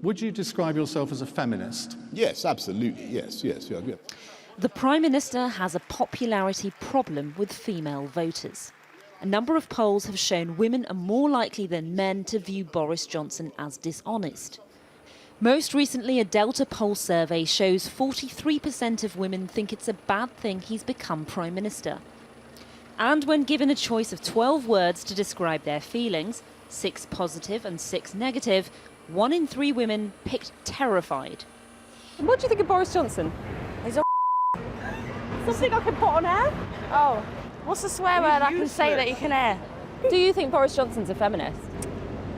Would you describe yourself as a feminist? Yes, absolutely. Yes. The Prime Minister has a popularity problem with female voters. A number of polls have shown women are more likely than men to view Boris Johnson as dishonest. Most recently, a Datapoll survey shows 43% of women think it's a bad thing he's become Prime Minister. And when given a choice of 12 words to describe their feelings, 6 positive and 6 negative, 1 in 3 women picked terrified. What do you think of Boris Johnson? He's a Something I can put on air? Oh, what's the swear word I can say that you can air? Do you think Boris Johnson's a feminist?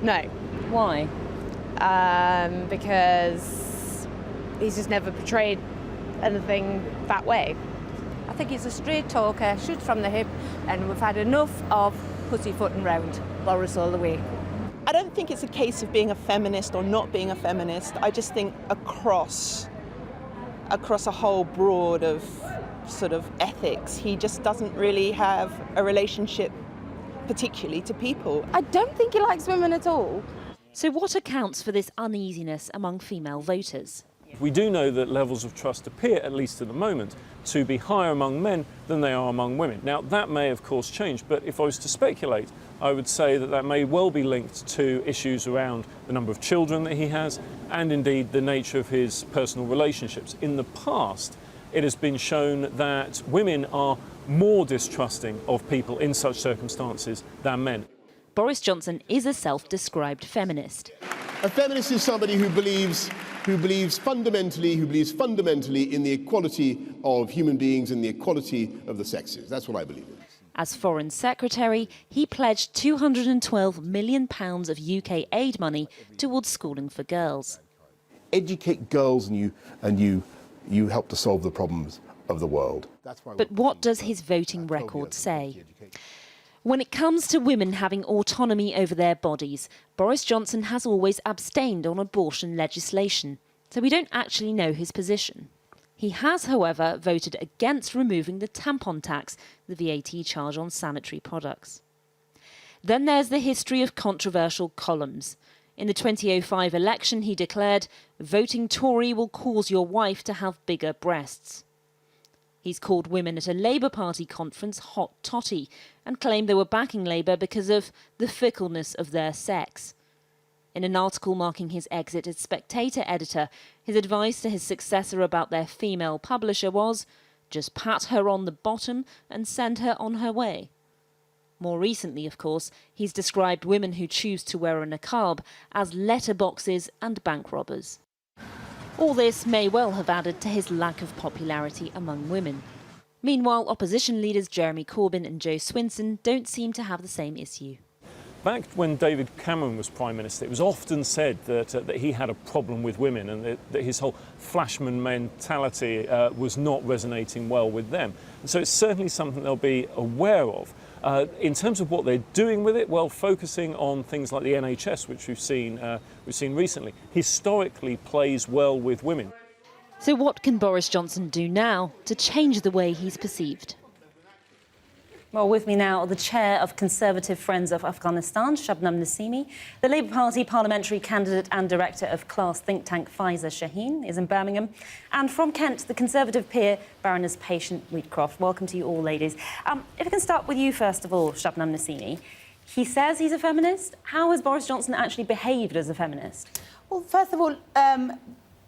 No, Why? because he's just never portrayed anything that way. I think he's a straight talker, shoots from the hip, and we've had enough of pussyfooting round Boris all the way. I don't think it's a case of being a feminist or not being a feminist. I just think across a whole broad of sort of ethics, he just doesn't really have a relationship particularly to people. I don't think he likes women at all. So what accounts for this uneasiness among female voters? We do know that levels of trust appear, at least at the moment, to be higher among men than they are among women. Now, that may, of course, change, but if I was to speculate, I would say that that may well be linked to issues around the number of children that he has and, indeed, the nature of his personal relationships. In the past, it has been shown that women are more distrusting of people in such circumstances than men. Boris Johnson is a self-described feminist. A feminist is somebody who believes fundamentally in the equality of human beings and the equality of the sexes. That's what I believe in. As Foreign Secretary, he pledged £212 million of UK aid money towards schooling for girls. Educate girls and you help to solve the problems of the world. But what does his voting record say? When it comes to women having autonomy over their bodies, Boris Johnson has always abstained on abortion legislation, so we don't actually know his position. He has, however, voted against removing the tampon tax, the VAT charge on sanitary products. Then there's the history of controversial columns. In the 2005 election, he declared, "Voting Tory will cause your wife to have bigger breasts." He's called women at a Labour Party conference hot totty and claimed they were backing Labour because of the fickleness of their sex. In an article marking his exit as Spectator editor, his advice to his successor about their female publisher was, just pat her on the bottom and send her on her way. More recently, of course, he's described women who choose to wear a niqab as letterboxes and bank robbers. All this may well have added to his lack of popularity among women. Meanwhile, opposition leaders Jeremy Corbyn and Jo Swinson don't seem to have the same issue. Back when David Cameron was Prime Minister, it was often said that he had a problem with women and that his whole flashman mentality was not resonating well with them. And so it's certainly something they'll be aware of. In terms of what they're doing with it, well, focusing on things like the NHS, which we've seen recently, historically plays well with women. So what can Boris Johnson do now to change the way he's perceived? Well, with me now are the chair of Conservative Friends of Afghanistan, Shabnam Nasimi. The Labour Party parliamentary candidate and director of class think tank Faiza Shaheen is in Birmingham. And from Kent, the Conservative peer, Baroness Patient Wheatcroft. Welcome to you all, ladies. If I can start with you, first of all, Shabnam Nasimi. He says he's a feminist. How has Boris Johnson actually behaved as a feminist? Well, first of all,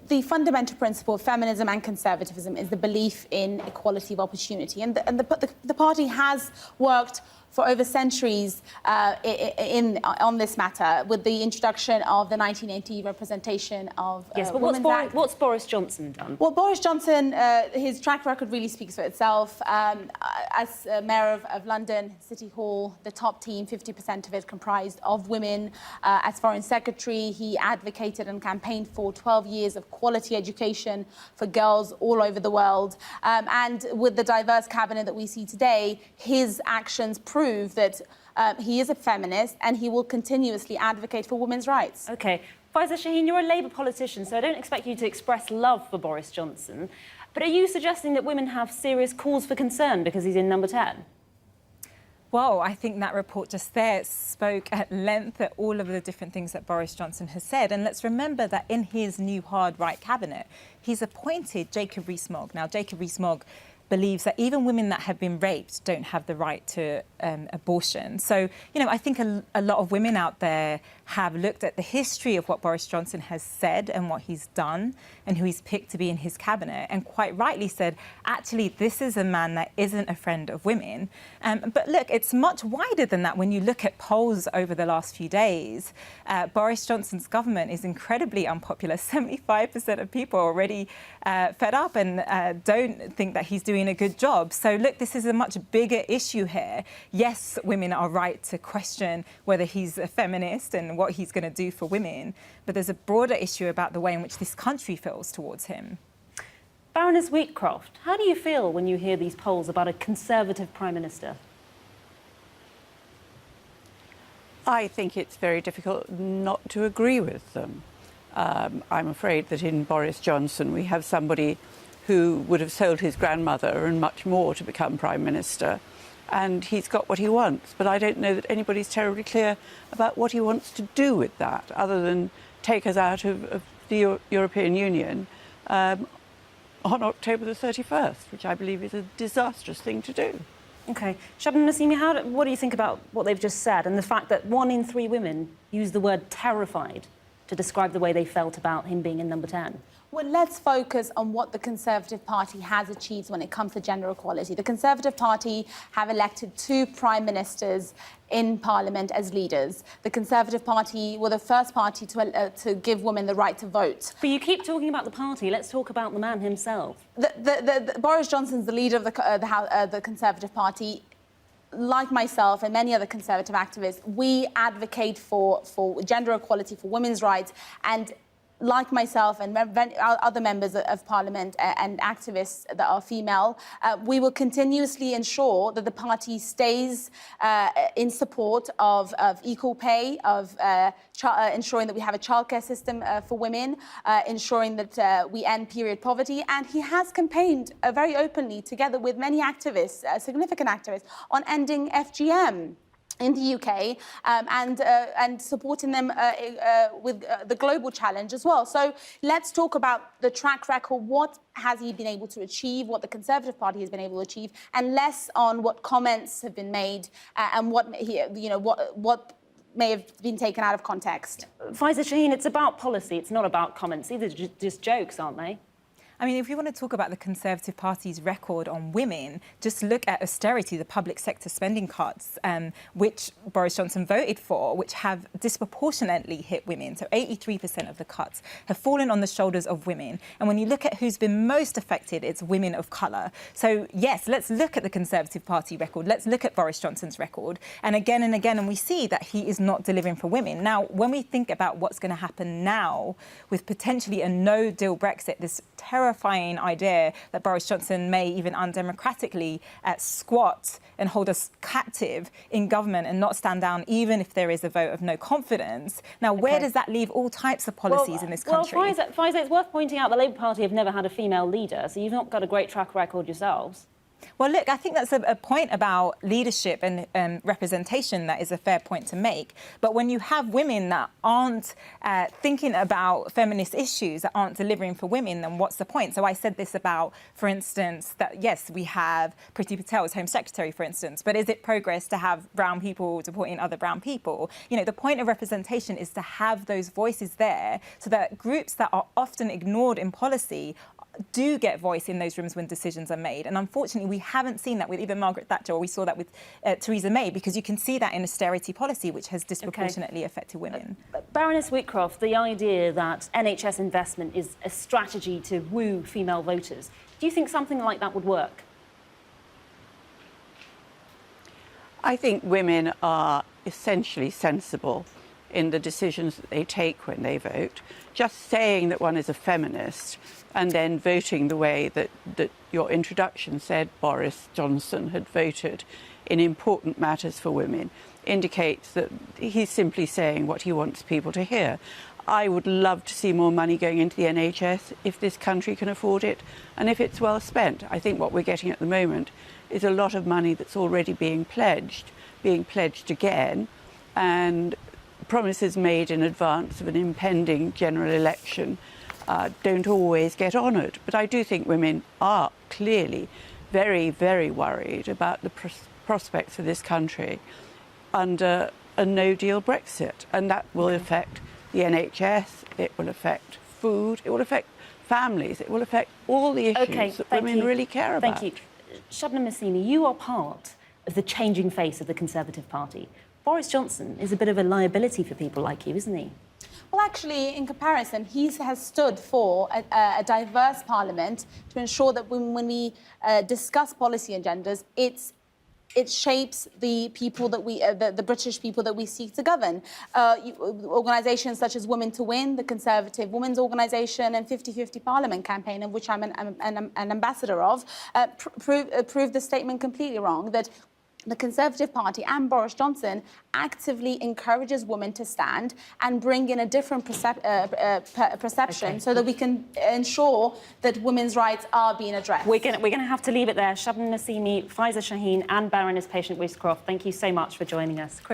the fundamental principle of feminism and conservatism is the belief in equality of opportunity. And the party has worked for over centuries on this matter with the introduction of the 1980 representation of yes, but what's Boris Johnson done? Well, Boris Johnson, his track record really speaks for itself. As Mayor of London City Hall, the top team, 50% of it comprised of women. As Foreign Secretary, he advocated and campaigned for 12 years of quality education for girls all over the world. And with the diverse cabinet that we see today, his actions prove that he is a feminist and he will continuously advocate for women's rights. OK. Faiza Shaheen, you're a Labour politician, so I don't expect you to express love for Boris Johnson. But are you suggesting that women have serious cause for concern because he's in number 10? Well, I think that report just there spoke at length at all of the different things that Boris Johnson has said. And let's remember that in his new hard right cabinet, he's appointed Jacob Rees-Mogg. Now, Jacob Rees-Mogg believes that even women that have been raped don't have the right to abortion. So, I think a lot of women out there have looked at the history of what Boris Johnson has said and what he's done and who he's picked to be in his cabinet, and quite rightly said, actually, this is a man that isn't a friend of women. But look, it's much wider than that. When you look at polls over the last few days, Boris Johnson's government is incredibly unpopular. 75% of people are already fed up and don't think that he's doing a good job. So look, this is a much bigger issue here. Yes, women are right to question whether he's a feminist and what he's going to do for women, but there's a broader issue about the way in which this country feels towards him. Baroness Wheatcroft, how do you feel when you hear these polls about a Conservative Prime Minister? I think it's very difficult not to agree with them. I'm afraid that in Boris Johnson we have somebody who would have sold his grandmother and much more to become Prime Minister, and he's got what he wants. But I don't know that anybody's terribly clear about what he wants to do with that, other than take us out of the European Union on October the 31st, which I believe is a disastrous thing to do. OK. Shabnam Naseemi, what do you think about what they've just said and the fact that 1 in 3 women use the word terrified to describe the way they felt about him being in number 10? Well, let's focus on what the Conservative Party has achieved when it comes to gender equality. The Conservative Party have elected 2 prime ministers in Parliament as leaders. The Conservative Party were the first party to give women the right to vote. But you keep talking about the party. Let's talk about the man himself. Boris Johnson's the leader of the Conservative Party. Like myself and many other Conservative activists, we advocate for gender equality, for women's rights, and like myself and other members of Parliament and activists that are female, we will continuously ensure that the party stays in support of equal pay, of ensuring that we have a childcare system for women, ensuring that we end period poverty. And he has campaigned very openly, together with many activists, significant activists, on ending FGM in the UK and supporting them with the global challenge as well. So let's talk about the track record. What has he been able to achieve, what the Conservative Party has been able to achieve, and less on what comments have been made and what may have been taken out of context. Faiza Shaheen, it's about policy, it's not about comments. These are just jokes, aren't they? I mean, if you want to talk about the Conservative Party's record on women, just look at austerity, the public sector spending cuts, which Boris Johnson voted for, which have disproportionately hit women. So 83% of the cuts have fallen on the shoulders of women. And when you look at who's been most affected, it's women of colour. So, yes, let's look at the Conservative Party record. Let's look at Boris Johnson's record. And again, and we see that he is not delivering for women. Now, when we think about what's going to happen now with potentially a no-deal Brexit, this terrifying idea that Boris Johnson may even undemocratically squat and hold us captive in government and not stand down even if there is a vote of no confidence. Now, where does that leave all types of policies in this country? Well, Faiza, it's worth pointing out the Labour Party have never had a female leader, so you've not got a great track record yourselves. Well, look, I think that's a point about leadership and representation that is a fair point to make. But when you have women that aren't thinking about feminist issues, that aren't delivering for women, then what's the point? So I said this about, for instance, that, yes, we have Priti Patel as Home Secretary, for instance, but is it progress to have brown people supporting other brown people? You know, the point of representation is to have those voices there so that groups that are often ignored in policy do get voice in those rooms when decisions are made. And unfortunately, we haven't seen that with even Margaret Thatcher, or we saw that with Theresa May, because you can see that in austerity policy, which has disproportionately affected women. Baroness Wheatcroft, the idea that NHS investment is a strategy to woo female voters, do you think something like that would work? I think women are essentially sensible in the decisions that they take when they vote. Just saying that one is a feminist and then voting the way that your introduction said Boris Johnson had voted in important matters for women indicates that he's simply saying what he wants people to hear. I would love to see more money going into the NHS if this country can afford it and if it's well spent. I think what we're getting at the moment is a lot of money that's already being pledged being pledged again, and promises made in advance of an impending general election don't always get honoured. But I do think women are clearly very, very worried about the prospects for this country under a no-deal Brexit. And that will affect the NHS, it will affect food, it will affect families, it will affect all the issues that women really care about. Thank you. Shabnam Nassimi, you are part of the changing face of the Conservative Party. Boris Johnson is a bit of a liability for people like you, isn't he? Well, actually, in comparison, he has stood for a diverse parliament to ensure that when we discuss policy agendas, it shapes the people that the British people that we seek to govern. Organisations such as Women to Win, the Conservative Women's Organisation, and 50-50 Parliament campaign, of which I'm an ambassador of, prove the statement completely wrong, that the Conservative Party and Boris Johnson actively encourages women to stand and bring in a different perception so that we can ensure that women's rights are being addressed. We're going to have to leave it there. Shabnam Nassimi, Faiza Shaheen and Baroness Patient Wiscroft, thank you so much for joining us. Chris.